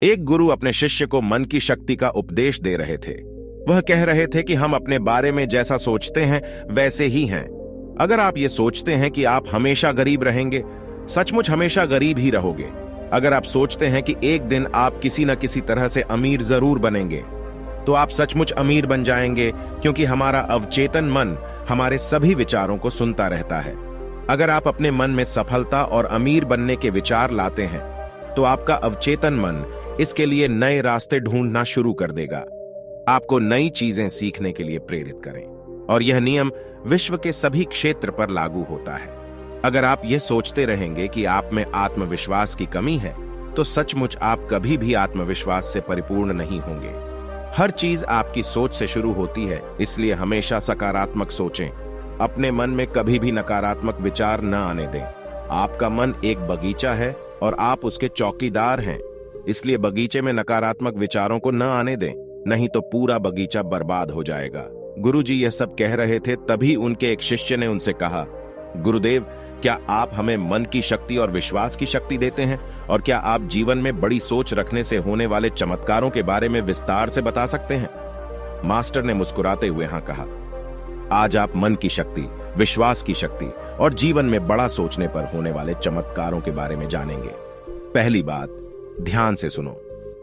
एक गुरु अपने शिष्य को मन की शक्ति का उपदेश दे रहे थे। वह कह रहे थे कि हम अपने बारे में जैसा सोचते हैं वैसे ही हैं। अगर आप ये सोचते हैं कि आप हमेशा गरीब रहेंगे, सचमुच हमेशा गरीब ही रहोगे। अगर आप सोचते हैं कि एक दिन आप किसी न किसी तरह से अमीर जरूर बनेंगे, तो आप सचमुच अमीर बन जाएंगे, क्योंकि हमारा अवचेतन मन हमारे सभी विचारों को सुनता रहता है। अगर आप अपने मन में सफलता और अमीर बनने के विचार लाते हैं, तो आपका अवचेतन मन इसके लिए नए रास्ते ढूंढना शुरू कर देगा, आपको नई चीजें सीखने के लिए प्रेरित करें। और यह नियम विश्व के सभी क्षेत्र पर लागू होता है। अगर आप यह सोचते रहेंगे कि आप में आत्मविश्वास की कमी है, तो सचमुच आप कभी भी आत्मविश्वास से परिपूर्ण नहीं होंगे। हर चीज आपकी सोच से शुरू होती है, इसलिए हमेशा सकारात्मक सोचें। अपने मन में कभी भी नकारात्मक विचार न आने दें। आपका मन एक बगीचा है और आप उसके चौकीदार हैं, इसलिए बगीचे में नकारात्मक विचारों को न आने दें, नहीं तो पूरा बगीचा बर्बाद हो जाएगा। गुरुजी यह सब कह रहे थे, तभी उनके एक शिष्य ने उनसे कहा, गुरुदेव, क्या आप हमें मन की शक्ति और विश्वास की शक्ति देते हैं? और क्या आप जीवन में बड़ी सोच रखने से होने वाले चमत्कारों के बारे में विस्तार से बता सकते हैं? मास्टर ने मुस्कुराते हुए हाँ कहा। आज आप मन की शक्ति, विश्वास की शक्ति और जीवन में बड़ा सोचने पर होने वाले चमत्कारों के बारे में जानेंगे। पहली बात, ध्यान से सुनो।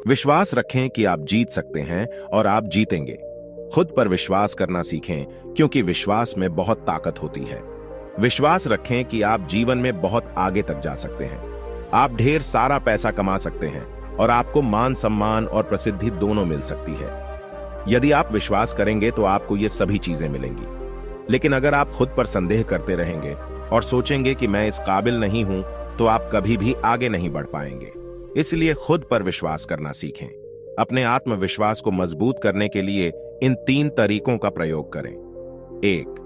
विश्वास रखें कि आप जीत सकते हैं और आप जीतेंगे। खुद पर विश्वास करना सीखें, क्योंकि विश्वास में बहुत ताकत होती है। विश्वास रखें कि आप जीवन में बहुत आगे तक जा सकते हैं। आप ढेर सारा पैसा कमा सकते हैं और आपको मान सम्मान और प्रसिद्धि दोनों मिल सकती है। यदि आप विश्वास करेंगे तो आपको ये सभी चीजें मिलेंगी। लेकिन अगर आप खुद पर संदेह करते रहेंगे और सोचेंगे कि मैं इस काबिल नहीं हूं, तो आप कभी भी आगे नहीं बढ़ पाएंगे। इसलिए खुद पर विश्वास करना सीखें। अपने आत्मविश्वास को मजबूत करने के लिए इन 3 तरीकों का प्रयोग करें। 1.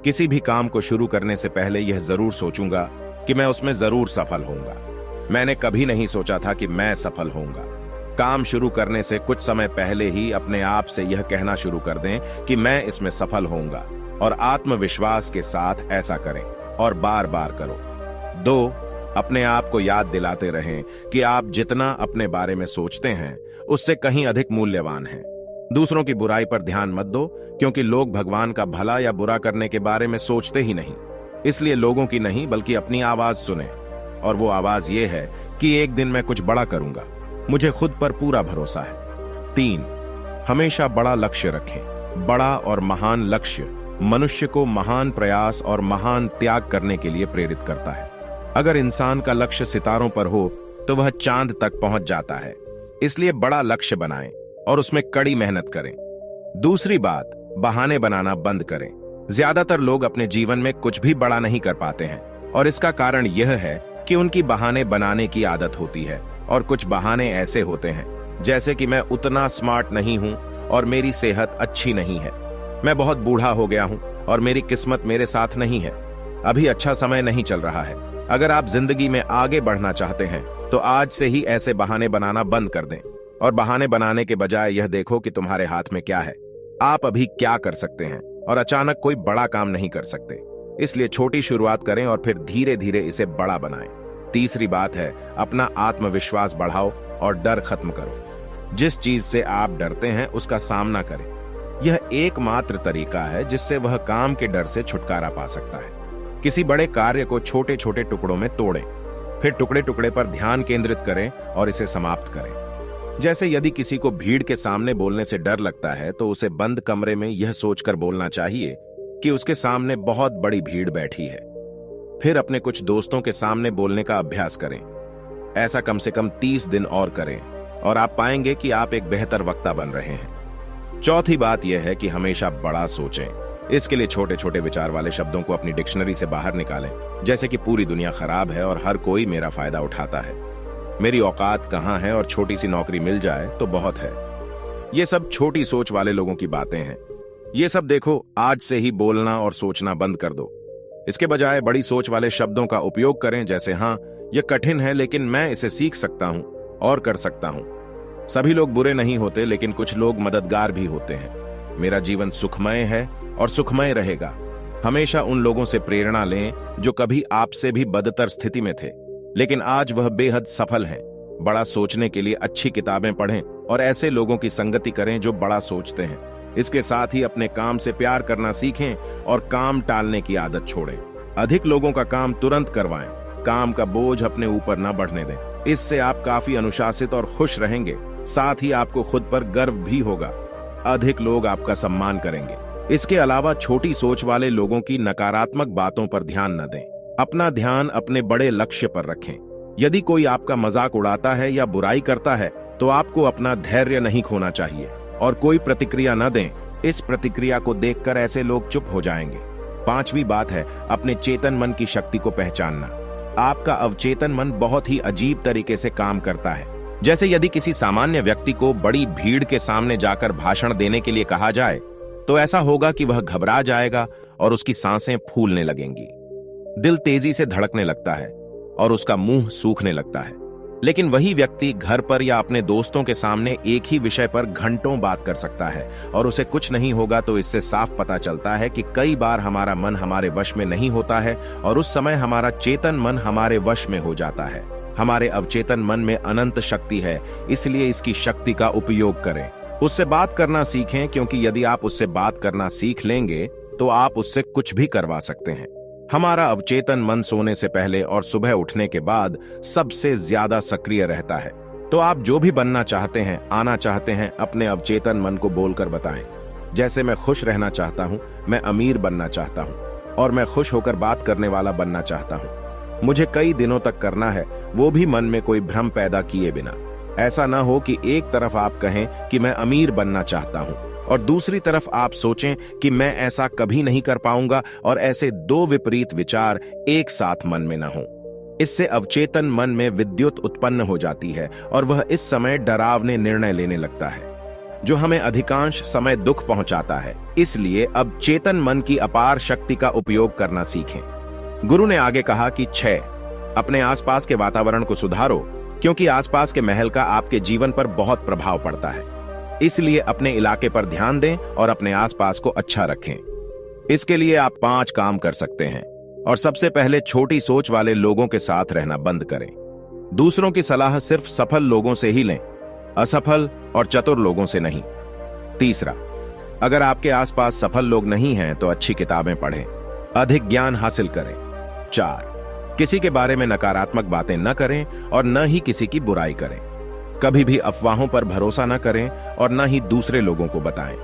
किसी भी काम को शुरू करने से पहले यह जरूर सोचूंगा कि मैं उसमें जरूर सफल होऊंगा। मैंने कभी नहीं सोचा था कि मैं सफल होऊंगा। काम शुरू करने से कुछ समय पहले ही अपने आप से यह कहना शुरू कर दें कि मैं इसमें सफल होऊंगा, और आत्मविश्वास के साथ ऐसा करें और बार बार करो। 2. अपने आप को याद दिलाते रहें कि आप जितना अपने बारे में सोचते हैं, उससे कहीं अधिक मूल्यवान हैं। दूसरों की बुराई पर ध्यान मत दो, क्योंकि लोग भगवान का भला या बुरा करने के बारे में सोचते ही नहीं। इसलिए लोगों की नहीं, बल्कि अपनी आवाज सुने, और वो आवाज ये है कि एक दिन मैं कुछ बड़ा करूंगा। मुझे खुद पर पूरा भरोसा है। 3. हमेशा बड़ा लक्ष्य रखें। बड़ा और महान लक्ष्य मनुष्य को महान प्रयास और महान त्याग करने के लिए प्रेरित करता है। अगर इंसान का लक्ष्य सितारों पर हो, तो वह चांद तक पहुंच जाता है। इसलिए बड़ा लक्ष्य बनाएं और उसमें कड़ी मेहनत करें। दूसरी बात, बहाने बनाना बंद करें। ज्यादातर लोग अपने जीवन में कुछ भी बड़ा नहीं कर पाते हैं, और इसका कारण यह है कि उनकी बहाने बनाने की आदत होती है। और कुछ बहाने ऐसे होते हैं, जैसे कि मैं उतना स्मार्ट नहीं हूं और मेरी सेहत अच्छी नहीं है, मैं बहुत बूढ़ा हो गया हूं और मेरी किस्मत मेरे साथ नहीं है, अभी अच्छा समय नहीं चल रहा है। अगर आप जिंदगी में आगे बढ़ना चाहते हैं, तो आज से ही ऐसे बहाने बनाना बंद कर दें, और बहाने बनाने के बजाय यह देखो कि तुम्हारे हाथ में क्या है, आप अभी क्या कर सकते हैं, और अचानक कोई बड़ा काम नहीं कर सकते। इसलिए छोटी शुरुआत करें और फिर धीरे धीरे इसे बड़ा बनाएं। तीसरी बात है, अपना आत्मविश्वास बढ़ाओ और डर खत्म करो। जिस चीज से आप डरते हैं उसका सामना करें। यह एकमात्र तरीका है जिससे वह काम के डर से छुटकारा पा सकता है। किसी बड़े कार्य को छोटे छोटे टुकड़ों में तोड़ें, फिर टुकड़े टुकड़े पर ध्यान केंद्रित करें और इसे समाप्त करें। जैसे यदि किसी को भीड़ के सामने बोलने से डर लगता है, तो उसे बंद कमरे में यह सोचकर बोलना चाहिए कि उसके सामने बहुत बड़ी भीड़ बैठी है। फिर अपने कुछ दोस्तों के सामने बोलने का अभ्यास करें। ऐसा कम से कम 30 दिन और करें, और आप पाएंगे कि आप एक बेहतर वक्ता बन रहे हैं। चौथी बात यह है कि हमेशा बड़ा सोचें। इसके लिए छोटे छोटे विचार वाले शब्दों को अपनी डिक्शनरी से बाहर निकालें, जैसे कि पूरी दुनिया खराब है और हर कोई मेरा फायदा उठाता है, मेरी औकात कहां है और छोटी सी नौकरी मिल जाए तो बहुत है। ये सब छोटी सोच वाले लोगों की बातें हैं। ये सब देखो, आज से ही बोलना और सोचना बंद कर दो। इसके बजाय बड़ी सोच वाले शब्दों का उपयोग करें, जैसे हाँ, यह कठिन है लेकिन मैं इसे सीख सकता हूं और कर सकता हूं। सभी लोग बुरे नहीं होते, लेकिन कुछ लोग मददगार भी होते हैं। मेरा जीवन सुखमय है और सुखमय रहेगा। हमेशा उन लोगों से प्रेरणा लें जो कभी आपसे भी बदतर स्थिति में थे, लेकिन आज वह बेहद सफल हैं। बड़ा सोचने के लिए अच्छी किताबें पढ़ें और ऐसे लोगों की संगति करें जो बड़ा सोचते हैं। इसके साथ ही अपने काम से प्यार करना सीखें और काम टालने की आदत छोड़ें। अधिक लोगों का काम तुरंत करवाएं। काम का बोझ अपने ऊपर न बढ़ने दें। इससे आप काफी अनुशासित और खुश रहेंगे। साथ ही आपको खुद पर गर्व भी होगा। अधिक लोग आपका सम्मान करेंगे। इसके अलावा छोटी सोच वाले लोगों की नकारात्मक बातों पर ध्यान न दें। अपना ध्यान अपने बड़े लक्ष्य पर रखें। यदि कोई आपका मजाक उड़ाता है या बुराई करता है तो आपको अपना धैर्य नहीं खोना चाहिए और कोई प्रतिक्रिया न दें। इस प्रतिक्रिया को देखकर ऐसे लोग चुप हो जाएंगे। 5वीं बात है अपने चेतन मन की शक्ति को पहचानना। आपका अवचेतन मन बहुत ही अजीब तरीके से काम करता है। जैसे यदि किसी सामान्य व्यक्ति को बड़ी भीड़ के सामने जाकर भाषण देने के लिए कहा जाए तो ऐसा होगा कि वह घबरा जाएगा और उसकी सांसें फूलने लगेंगी। दिल तेजी से धड़कने लगता है और उसका मुंह सूखने लगता है। लेकिन वही व्यक्ति घर पर या अपने दोस्तों के सामने एक ही विषय पर घंटों बात कर सकता है और उसे कुछ नहीं होगा। तो इससे साफ पता चलता है कि कई बार हमारा मन हमारे वश में नहीं होता है और उस समय हमारा चेतन मन हमारे वश में हो जाता है। हमारे अवचेतन मन में अनंत शक्ति है, इसलिए इसकी शक्ति का उपयोग करें। उससे बात करना सीखें, क्योंकि यदि आप उससे बात करना सीख लेंगे तो आप उससे कुछ भी करवा सकते हैं। हमारा अवचेतन मन सोने से पहले और सुबह उठने के बाद सबसे ज्यादा सक्रिय रहता है। तो आप जो भी बनना चाहते हैं, आना चाहते हैं, अपने अवचेतन मन को बोलकर बताएं। जैसे मैं खुश रहना चाहता हूं, मैं अमीर बनना चाहता हूं और मैं खुश होकर बात करने वाला बनना चाहता हूं। मुझे कई दिनों तक करना है, वो भी मन में कोई भ्रम पैदा किए बिना। ऐसा ना हो कि एक तरफ आप कहें कि मैं अमीर बनना चाहता हूं और दूसरी तरफ आप सोचें कि मैं ऐसा कभी नहीं कर पाऊंगा और ऐसे दो विपरीत विचार एक साथ मन में न हों। इससे अवचेतन मन में विद्युत उत्पन्न हो जाती है और वह इस समय डरावने निर्णय लेने लगता है, जो हमें अधिकांश समय दुख पहुंचाता है। इसलिए अब चेतन मन की अपार शक्ति का उपयोग करना सीखें। गुरु ने आगे कहा कि 6 अपने आसपास के वातावरण को सुधारो, क्योंकि आसपास के महल का आपके जीवन पर बहुत प्रभाव पड़ता है। इसलिए अपने इलाके पर ध्यान दें और अपने आसपास को अच्छा रखें। इसके लिए आप 5 काम कर सकते हैं। और सबसे पहले छोटी सोच वाले लोगों के साथ रहना बंद करें। दूसरों की सलाह सिर्फ सफल लोगों से ही लें, असफल और चतुर लोगों से नहीं। तीसरा, अगर आपके आसपास सफल लोग नहीं हैं तो अच्छी किताबें पढ़ें, अधिक ज्ञान हासिल करें। 4, किसी के बारे में नकारात्मक बातें न करें और न ही किसी की बुराई करें। कभी भी अफवाहों पर भरोसा न करें और न ही दूसरे लोगों को बताएं।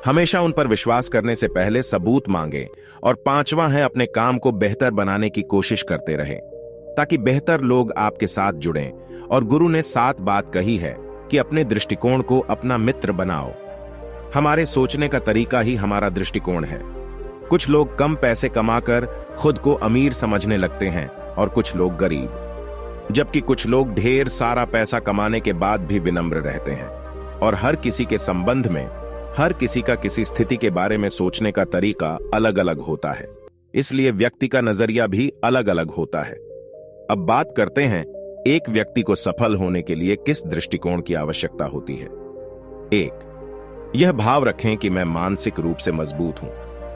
हमेशा उन पर विश्वास करने से पहले सबूत मांगें। और 5वां है अपने काम को बेहतर बनाने की कोशिश करते रहें, ताकि बेहतर लोग आपके साथ जुड़ें। और गुरु ने 7 बात कही है कि अपने दृष्टिकोण को अपना मित्र बनाओ। हमारे सोचने का तरीका ही हमारा दृष्टिकोण है। कुछ लोग कम पैसे कमाकर खुद को अमीर समझने लगते हैं और कुछ लोग गरीब, जबकि कुछ लोग ढेर सारा पैसा कमाने के बाद भी विनम्र रहते हैं। और हर किसी के संबंध में, हर किसी का किसी स्थिति के बारे में सोचने का तरीका अलग अलग होता है, इसलिए व्यक्ति का नजरिया भी अलग अलग होता है। अब बात करते हैं एक व्यक्ति को सफल होने के लिए किस दृष्टिकोण की आवश्यकता होती है। 1, यह भाव रखें कि मैं मानसिक रूप से मजबूत हूं।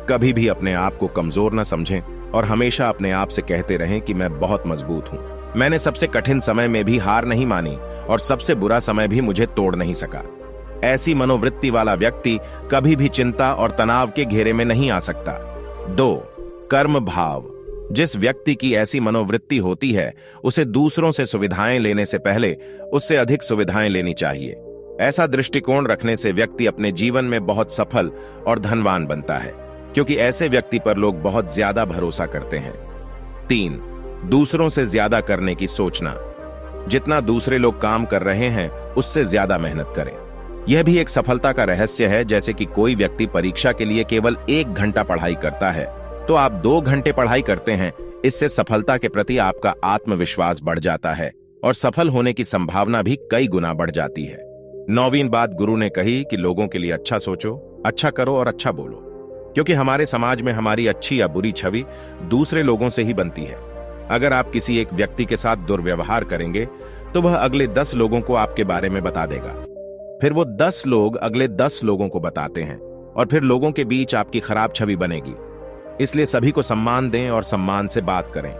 कभी भी अपने आप को कमजोर न समझें और हमेशा अपने आप से कहते रहें कि मैं बहुत मजबूत हूं। मैंने सबसे कठिन समय में भी हार नहीं मानी और सबसे बुरा समय भी मुझे तोड़ नहीं सका। ऐसी मनोवृत्ति वाला व्यक्ति कभी भी चिंता और तनाव के घेरे में नहीं आ सकता। 2, कर्म भाव। जिस व्यक्ति की ऐसी मनोवृत्ति होती है, उसे दूसरों से सुविधाएं लेने से पहले उससे अधिक सुविधाएं लेनी चाहिए। ऐसा दृष्टिकोण रखने से व्यक्ति अपने जीवन में बहुत सफल और धनवान बनता है, क्योंकि ऐसे व्यक्ति पर लोग बहुत ज्यादा भरोसा करते हैं। 3, दूसरों से ज्यादा करने की सोचना। जितना दूसरे लोग काम कर रहे हैं उससे ज्यादा मेहनत करें। यह भी एक सफलता का रहस्य है। जैसे कि कोई व्यक्ति परीक्षा के लिए केवल 1 घंटा पढ़ाई करता है तो आप 2 घंटे पढ़ाई करते हैं। इससे सफलता के प्रति आपका आत्मविश्वास बढ़ जाता है और सफल होने की संभावना भी कई गुना बढ़ जाती है। 9वीं बात गुरु ने कही कि लोगों के लिए अच्छा सोचो, अच्छा करो और अच्छा बोलो, क्योंकि हमारे समाज में हमारी अच्छी या बुरी छवि दूसरे लोगों से ही बनती है। अगर आप किसी एक व्यक्ति के साथ दुर्व्यवहार करेंगे तो वह अगले 10 लोगों को आपके बारे में बता देगा। फिर वो 10 लोग अगले 10 लोगों को बताते हैं और फिर लोगों के बीच आपकी खराब छवि बनेगी। इसलिए सभी को सम्मान दें और सम्मान से बात करें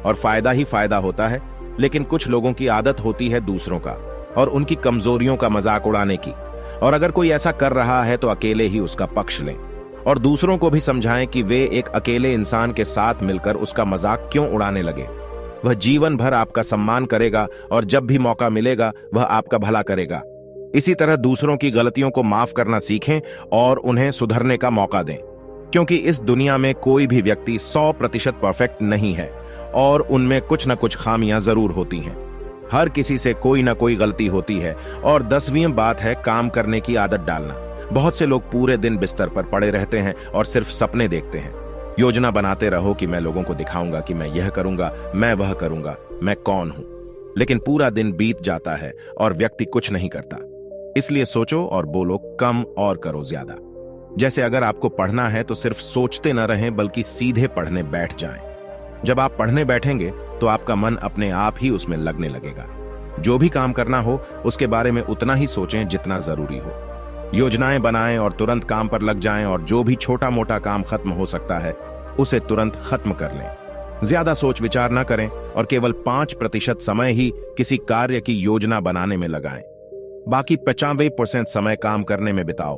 और फायदा ही फायदा होता है। लेकिन कुछ लोगों की आदत होती है दूसरों का और उनकी कमजोरियों का मजाक उड़ाने की। और अगर कोई ऐसा कर रहा है तो अकेले ही उसका पक्ष लें और दूसरों को भी समझाएं कि वे एक अकेले इंसान के साथ मिलकर उसका मजाक क्यों उड़ाने लगे। वह जीवन भर आपका सम्मान करेगा और जब भी मौका मिलेगा वह आपका भला करेगा। इसी तरह दूसरों की गलतियों को माफ करना सीखें और उन्हें सुधरने का मौका दें, क्योंकि इस दुनिया में कोई भी व्यक्ति 100% परफेक्ट नहीं है और उनमें कुछ न कुछ खामियां जरूर होती हैं। हर किसी से कोई ना कोई गलती होती है। और 10वीं बात है काम करने की आदत डालना। बहुत से लोग पूरे दिन बिस्तर पर पड़े रहते हैं और सिर्फ सपने देखते हैं। योजना बनाते रहो कि मैं लोगों को दिखाऊंगा कि मैं यह करूंगा, मैं वह करूंगा, मैं कौन हूं। लेकिन पूरा दिन बीत जाता है और व्यक्ति कुछ नहीं करता। इसलिए सोचो और बोलो कम और करो ज्यादा। जैसे अगर आपको पढ़ना है तो सिर्फ सोचते न रहें बल्कि सीधे पढ़ने बैठ जाएं। जब आप पढ़ने बैठेंगे तो आपका मन अपने आप ही उसमें लगने लगेगा। जो भी काम करना हो उसके बारे में उतना ही सोचें जितना जरूरी हो। योजनाएं बनाएं और तुरंत काम पर लग जाएं और जो भी छोटा मोटा काम खत्म हो सकता है उसे तुरंत खत्म कर लें। ज्यादा सोच विचार न करें और केवल 5% समय ही किसी कार्य की योजना बनाने में लगाएं। बाकी 95% समय काम करने में बिताओ।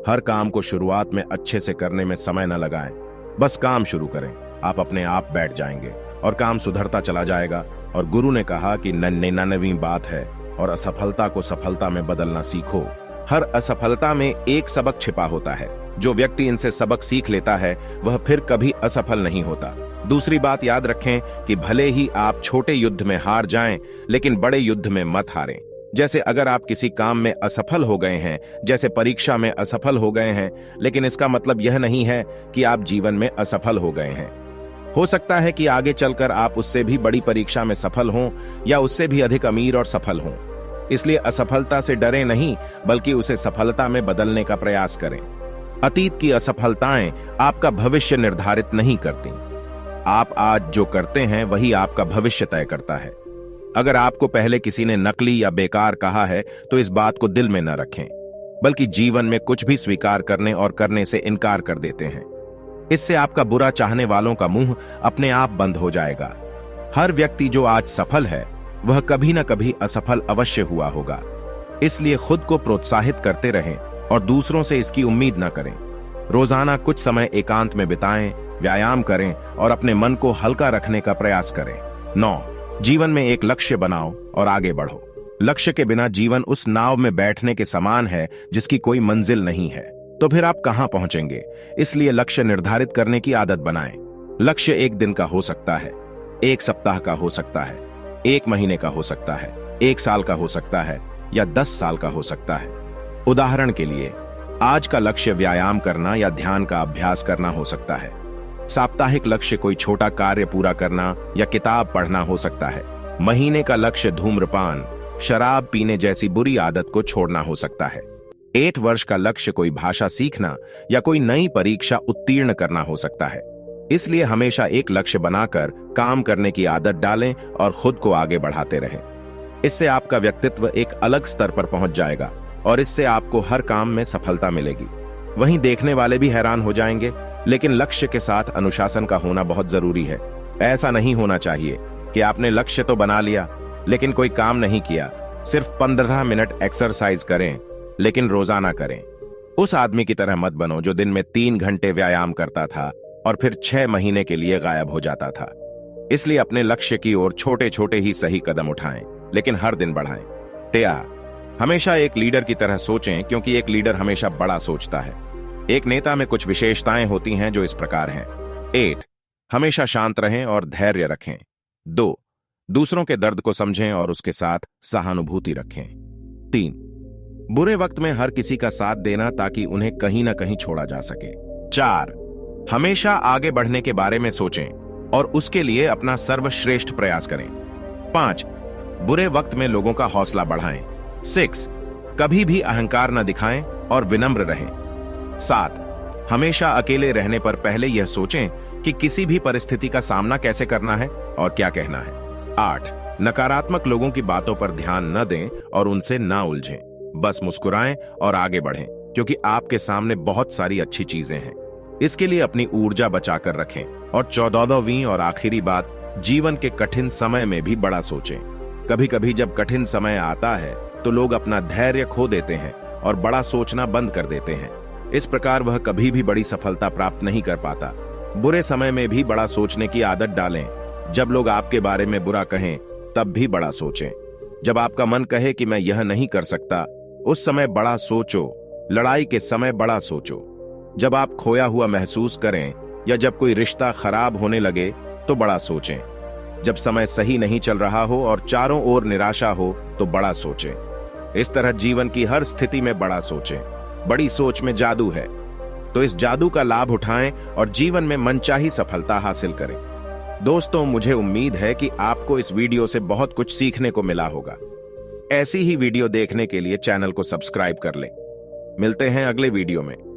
हर काम को शुरुआत में अच्छे से करने में समय न लगाएं। बस काम शुरू करें, आप अपने आप बैठ जाएंगे और काम सुधरता चला जाएगा। और गुरु ने कहा कि 99वीं बात है और असफलता को सफलता में बदलना सीखो। हर असफलता में एक सबक छिपा होता है। जो व्यक्ति इनसे सबक सीख लेता है वह फिर कभी असफल नहीं होता। दूसरी बात याद रखें कि भले ही आप छोटे युद्ध में हार जाएं, लेकिन बड़े युद्ध में मत हारें। जैसे अगर आप किसी काम में असफल हो गए हैं, जैसे परीक्षा में असफल हो गए हैं, लेकिन इसका मतलब यह नहीं है कि आप जीवन में असफल हो गए हैं। हो सकता है कि आगे चलकर आप उससे भी बड़ी परीक्षा में सफल हों या उससे भी अधिक अमीर और सफल हों। इसलिए असफलता से डरें नहीं, बल्कि उसे सफलता में बदलने का प्रयास करें। अतीत की असफलताएं आपका भविष्य निर्धारित नहीं करती। आप आज जो करते हैं वही आपका भविष्य तय करता है। अगर आपको पहले किसी ने नकली या बेकार कहा है तो इस बात को दिल में न रखें, बल्कि जीवन में कुछ भी स्वीकार करने और करने से इनकार कर देते हैं। इससे आपका बुरा चाहने वालों का मुंह अपने आप बंद हो जाएगा। हर व्यक्ति जो आज सफल है वह कभी न कभी असफल अवश्य हुआ होगा। इसलिए खुद को प्रोत्साहित करते रहें और दूसरों से इसकी उम्मीद न करें। रोजाना कुछ समय एकांत में बिताएं, व्यायाम करें और अपने मन को हल्का रखने का प्रयास करें। 9. जीवन में एक लक्ष्य बनाओ और आगे बढ़ो। लक्ष्य के बिना जीवन उस नाव में बैठने के समान है जिसकी कोई मंजिल नहीं है। तो फिर आप कहां पहुंचेंगे? इसलिए लक्ष्य निर्धारित करने की आदत बनाएं। लक्ष्य एक दिन का हो सकता है, एक सप्ताह का हो सकता है, 1 महीने का हो सकता है, 1 साल का हो सकता है या 10 साल का हो सकता है। उदाहरण के लिए आज का लक्ष्य व्यायाम करना या ध्यान का अभ्यास करना हो सकता है। साप्ताहिक लक्ष्य कोई छोटा कार्य पूरा करना या किताब पढ़ना हो सकता है। महीने का लक्ष्य धूम्रपान, शराब पीने जैसी बुरी आदत को छोड़ना हो सकता है। 8 वर्ष का लक्ष्य कोई भाषा सीखना या कोई नई परीक्षा उत्तीर्ण करना हो सकता है। इसलिए हमेशा एक लक्ष्य बनाकर काम करने की आदत डालें और खुद को आगे बढ़ाते रहें। इससे आपका व्यक्तित्व एक अलग स्तर पर पहुंच जाएगा और इससे आपको हर काम में सफलता मिलेगी। वहीं देखने वाले भी हैरान हो जाएंगे। लेकिन लक्ष्य के साथ अनुशासन का होना बहुत जरूरी है। ऐसा नहीं होना चाहिए कि आपने लक्ष्य तो बना लिया लेकिन कोई काम नहीं किया। सिर्फ 15 मिनट एक्सरसाइज करें लेकिन रोजाना करें। उस आदमी की तरह मत बनो जो दिन में 3 घंटे व्यायाम करता था और फिर 6 महीने के लिए गायब हो जाता था। इसलिए अपने लक्ष्य की ओर छोटे छोटे ही सही कदम उठाएं, लेकिन हर दिन बढ़ाएं। टेया, हमेशा एक लीडर की तरह सोचें, क्योंकि एक लीडर हमेशा बड़ा सोचता है। एक नेता में कुछ विशेषताएं होती हैं जो इस प्रकार हैं। 8. हमेशा शांत रहें और धैर्य रखें। 2. दूसरों के दर्द को समझें और उसके साथ सहानुभूति रखें। 3. बुरे वक्त में हर किसी का साथ देना ताकि उन्हें कहीं ना कहीं छोड़ा जा सके। 4. हमेशा आगे बढ़ने के बारे में सोचें और उसके लिए अपना सर्वश्रेष्ठ प्रयास करें। 5. बुरे वक्त में लोगों का हौसला बढ़ाएं। 6. कभी भी अहंकार न दिखाएं और विनम्र रहें। 7. हमेशा अकेले रहने पर पहले यह सोचें कि किसी भी परिस्थिति का सामना कैसे करना है और क्या कहना है। 8. नकारात्मक लोगों की बातों पर ध्यान न दें और उनसे ना उलझें। बस मुस्कुराएं और आगे बढ़ें, क्योंकि आपके सामने बहुत सारी अच्छी चीजें हैं। इसके लिए अपनी ऊर्जा बचाकर रखें। और 14वीं और आखिरी बात, जीवन के कठिन समय में भी बड़ा सोचें। कभी कभी जब कठिन समय आता है तो लोग अपना धैर्य खो देते हैं और बड़ा सोचना बंद कर देते हैं। इस प्रकार वह कभी भी बड़ी सफलता प्राप्त नहीं कर पाता। बुरे समय में भी बड़ा सोचने की आदत डालें। जब लोग आपके बारे में बुरा कहें तब भी बड़ा सोचें। जब आपका मन कहे कि मैं यह नहीं कर सकता, उस समय बड़ा सोचो। लड़ाई के समय बड़ा सोचो। जब आप खोया हुआ महसूस करें या जब कोई रिश्ता खराब होने लगे तो बड़ा सोचें। जब समय सही नहीं चल रहा हो और चारों ओर निराशा हो तो बड़ा सोचें। इस तरह जीवन की हर स्थिति में बड़ा सोचें। बड़ी सोच में जादू है, तो इस जादू का लाभ उठाएं और जीवन में मनचाही सफलता हासिल करें। दोस्तों, मुझे उम्मीद है कि आपको इस वीडियो से बहुत कुछ सीखने को मिला होगा। ऐसी ही वीडियो देखने के लिए चैनल को सब्सक्राइब कर लें। मिलते हैं अगले वीडियो में।